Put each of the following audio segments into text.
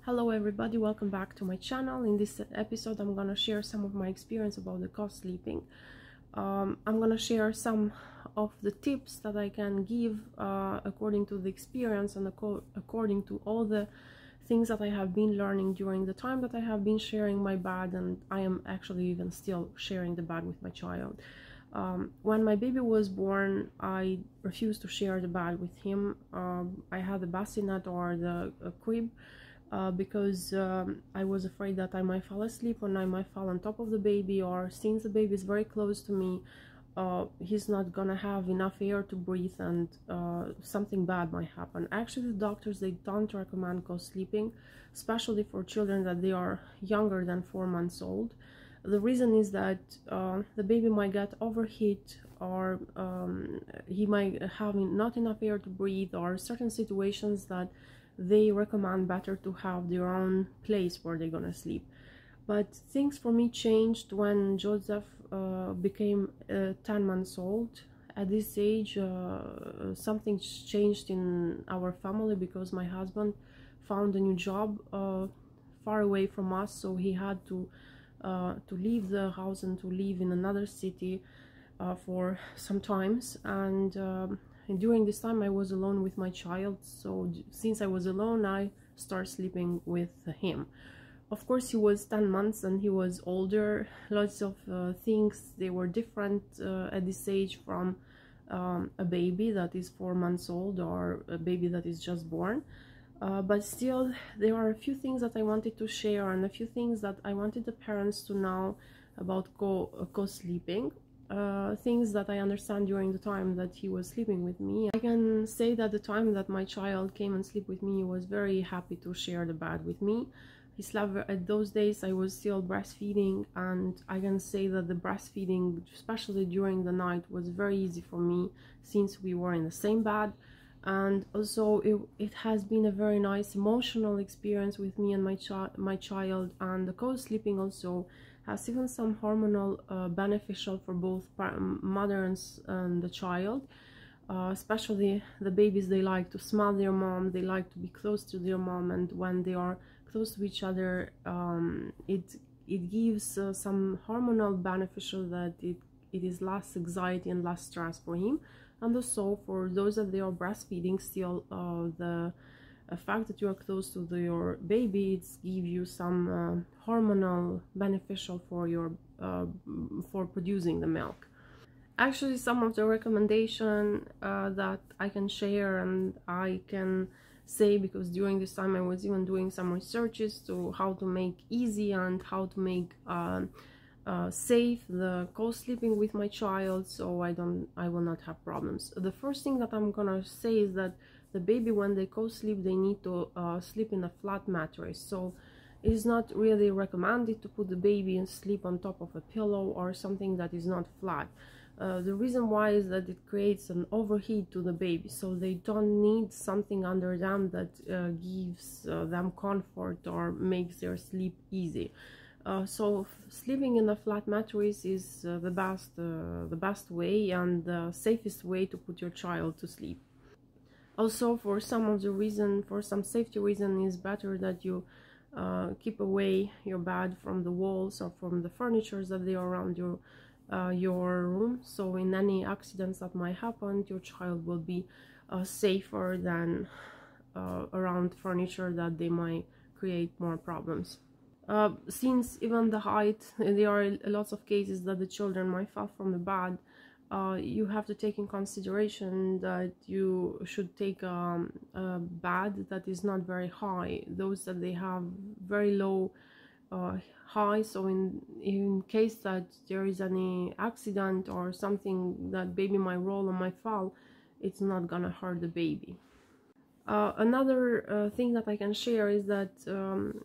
Hello everybody, welcome back to my channel. In this episode I'm gonna share some of my experience about the co-sleeping. I'm gonna share some of the tips that I can give according to the experience and according to all the things that I have been learning during the time that I have been sharing my bed, and I am actually even still sharing the bed with my child. When my baby was born, I refused to share the bed with him. I had the bassinet or the crib because I was afraid that I might fall asleep and I might fall on top of the baby, or since the baby is very close to me, he's not gonna have enough air to breathe and something bad might happen. Actually, the doctors, they don't recommend co-sleeping, especially for children that they are younger than 4 months old. The reason is that the baby might get overheat, or he might have not enough air to breathe, or certain situations that they recommend better to have their own place where they're gonna sleep. But things for me changed when Joseph became 10 months old. At this age, something changed in our family because my husband found a new job far away from us, so he had to leave the house and to live in another city for some times, and during this time I was alone with my child. So since I was alone, I started sleeping with him. Of course, he was 10 months and he was older. Lots of things, they were different at this age from a baby that is 4 months old or a baby that is just born. But still, there are a few things that I wanted to share and a few things that I wanted the parents to know about co-sleeping. Things that I understand during the time that he was sleeping with me. I can say that the time that my child came and slept with me, he was very happy to share the bed with me. He slept at those days. I was still breastfeeding, and I can say that the breastfeeding, especially during the night, was very easy for me since we were in the same bed. And also it has been a very nice emotional experience with me and my child. And the co-sleeping also has even some hormonal beneficial for both mother and the child. Especially the babies, they like to smell their mom, they like to be close to their mom, and when they are close to each other, it gives some hormonal beneficial that it is less anxiety and less stress for him. And also for those that they are breastfeeding still, the fact that you are close to your baby, it's give you some hormonal beneficial for your for producing the milk. Actually, some of the recommendation that I can share and I can say, because during this time I was even doing some researches to how to make easy and how to make safe the co-sleeping with my child, so I will not have problems. The first thing that I'm gonna say is that the baby, when they co-sleep, they need to sleep in a flat mattress. So it is not really recommended to put the baby and sleep on top of a pillow or something that is not flat. The reason why is that it creates an overheat to the baby, so they don't need something under them that gives them comfort or makes their sleep easy. So sleeping in a flat mattress is the best way and the safest way to put your child to sleep. Also, for some safety reason, is better that you keep away your bed from the walls or from the furniture that they are around your room. So in any accidents that might happen, your child will be safer than around furniture that they might create more problems. Since even the height, there are lots of cases that the children might fall from the bed, you have to take in consideration that you should take a bed that is not very high, those that they have very low high, so in case that there is any accident or something that baby might roll or might fall, it's not gonna hurt the baby. Another thing that I can share is that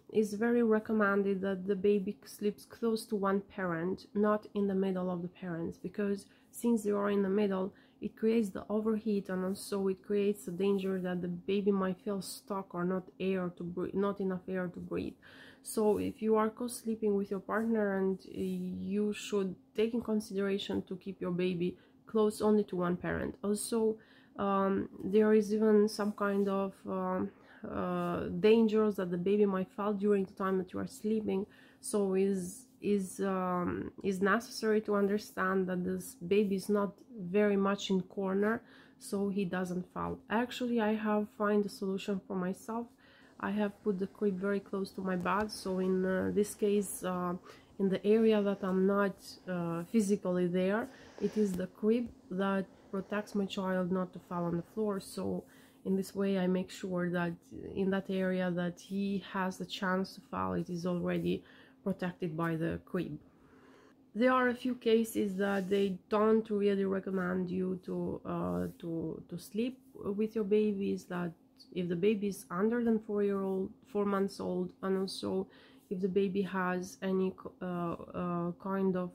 it's very recommended that the baby sleeps close to one parent, not in the middle of the parents, because since they are in the middle, it creates the overheat, and also it creates the danger that the baby might feel stuck or not enough air to breathe. So if you are co-sleeping with your partner, and you should take in consideration to keep your baby close only to one parent. Also, there is even some kind of dangers that the baby might feel during the time that you are sleeping. So is necessary to understand that this baby is not very much in corner, so he doesn't fall. Actually, I have found a solution for myself. I have put the crib very close to my bed, so in this case, in the area that I'm not physically there, it is the crib that protects my child not to fall on the floor. So in this way I make sure that in that area that he has the chance to fall, it is already protected by the crib. There are a few cases that they don't really recommend you to sleep with your babies, that if the baby is under than 4 months old, and also if the baby has any kind of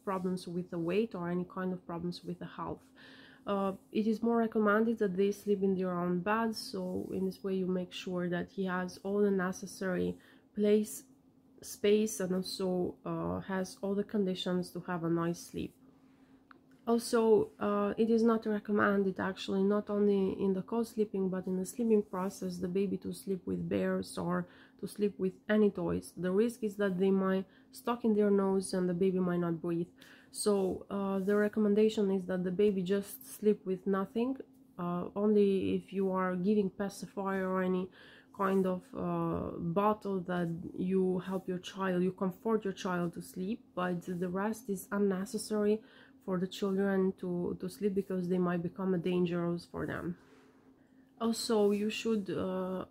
problems with the weight or any kind of problems with the health. It is more recommended that they sleep in their own beds, so in this way you make sure that he has all the necessary space, and also has all the conditions to have a nice sleep. Also, it is not recommended, actually, not only in the co-sleeping but in the sleeping process, the baby to sleep with bears or to sleep with any toys. The risk is that they might stuck in their nose and the baby might not breathe. So the recommendation is that the baby just sleep with nothing, only if you are giving pacifier or any kind of bottle that you help your child, you comfort your child to sleep, but the rest is unnecessary for the children to sleep, because they might become dangerous for them. Also, you should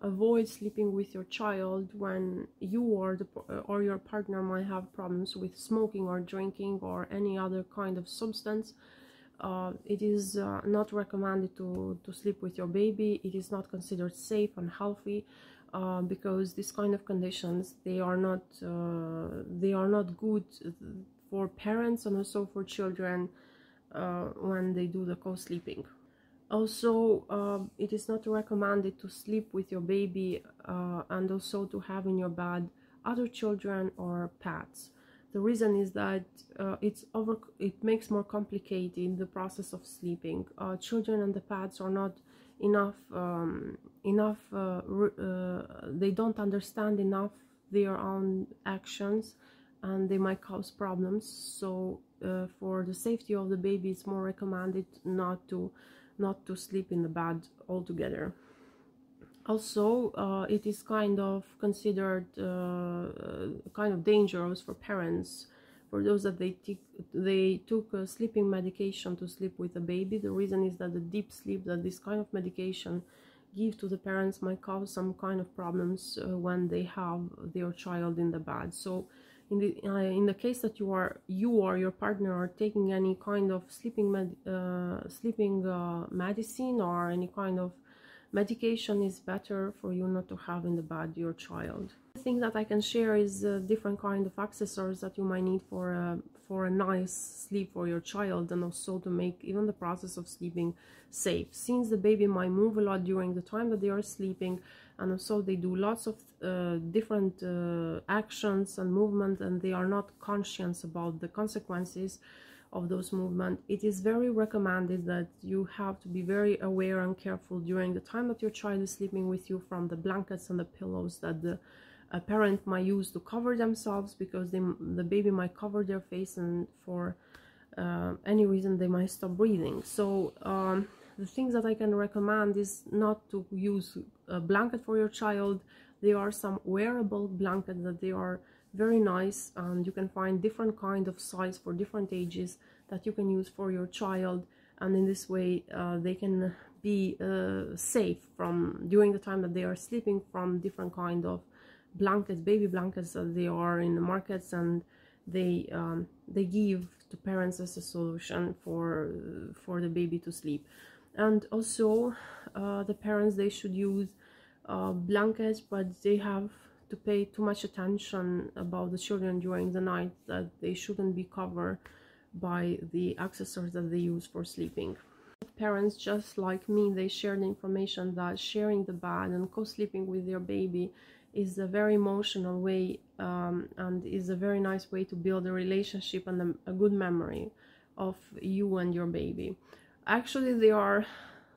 avoid sleeping with your child when you or your partner might have problems with smoking or drinking or any other kind of substance. It is not recommended to sleep with your baby. It is not considered safe and healthy, because these kind of conditions, they are not good for parents and also for children when they do the co-sleeping. Also, it is not recommended to sleep with your baby and also to have in your bed other children or pets. The reason is that it makes more complicated the process of sleeping. Children and the pets are not they don't understand enough their own actions, and they might cause problems. So for the safety of the baby, it's more recommended not to sleep in the bed altogether. Also, it is kind of considered kind of dangerous for parents, for those that they took sleeping medication to sleep with the baby. The reason is that the deep sleep that this kind of medication give to the parents might cause some kind of problems when they have their child in the bed. So in the case that you or your partner are taking any kind of sleeping medicine or any kind of medication, is better for you not to have in the bed your child. The thing that I can share is different kind of accessories that you might need for a nice sleep for your child, and also to make even the process of sleeping safe, since the baby might move a lot during the time that they are sleeping, and also they do lots of different actions and movement, and they are not conscious about the consequences of those movements. It is very recommended that you have to be very aware and careful during the time that your child is sleeping with you, from the blankets and the pillows that the parent might use to cover themselves, because the baby might cover their face, and for any reason they might stop breathing. So the things that I can recommend is not to use a blanket for your child. There are some wearable blankets that they are very nice, and you can find different kind of size for different ages that you can use for your child, and in this way they can be safe from during the time that they are sleeping from different kind of blankets, baby blankets that they are in the markets, and they give to parents as a solution for the baby to sleep. And also the parents, they should use blankets, but they have to pay too much attention about the children during the night, that they shouldn't be covered by the accessories that they use for sleeping. Parents, just like me, they share the information that sharing the bed and co-sleeping with their baby is a very emotional way, and is a very nice way to build a relationship and a good memory of you and your baby. Actually, there are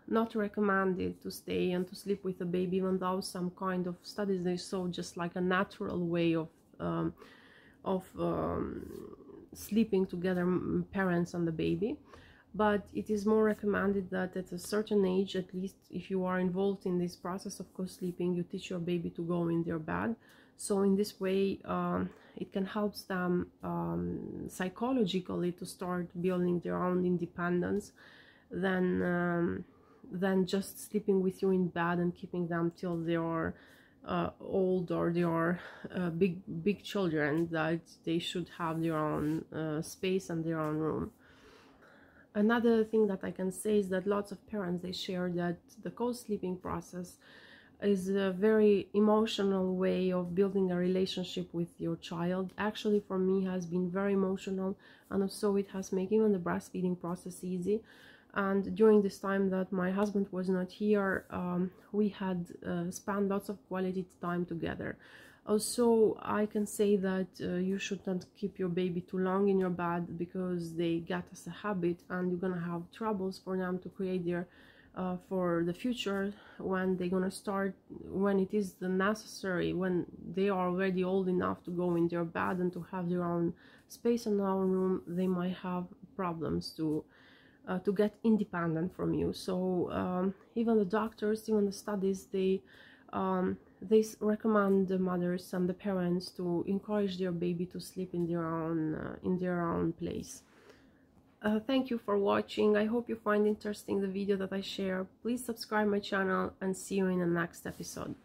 not recommended to stay and to sleep with the baby, even though some kind of studies they show just like a natural way of sleeping together, parents and the baby. But it is more recommended that at a certain age, at least if you are involved in this process of co-sleeping, you teach your baby to go in their bed. So in this way, it can help them psychologically to start building their own independence than just sleeping with you in bed and keeping them till they are old, or they are big children, that they should have their own space and their own room. Another thing that I can say is that lots of parents, they share that the co-sleeping process is a very emotional way of building a relationship with your child. Actually, for me, has been very emotional, and also it has made even the breastfeeding process easy. And during this time that my husband was not here, we had spent lots of quality time together. Also, I can say that you should not keep your baby too long in your bed, because they get as a habit, and you're gonna have troubles for them to create their for the future, when they're gonna start, when it is the necessary, when they are already old enough to go in their bed and to have their own space and their own room. They might have problems to get independent from you. So even the doctors, even the studies, they recommend the mothers and the parents to encourage their baby to sleep in their own place. Thank you for watching. I hope you find interesting the video that I share. Please subscribe my channel, and see you in the next episode.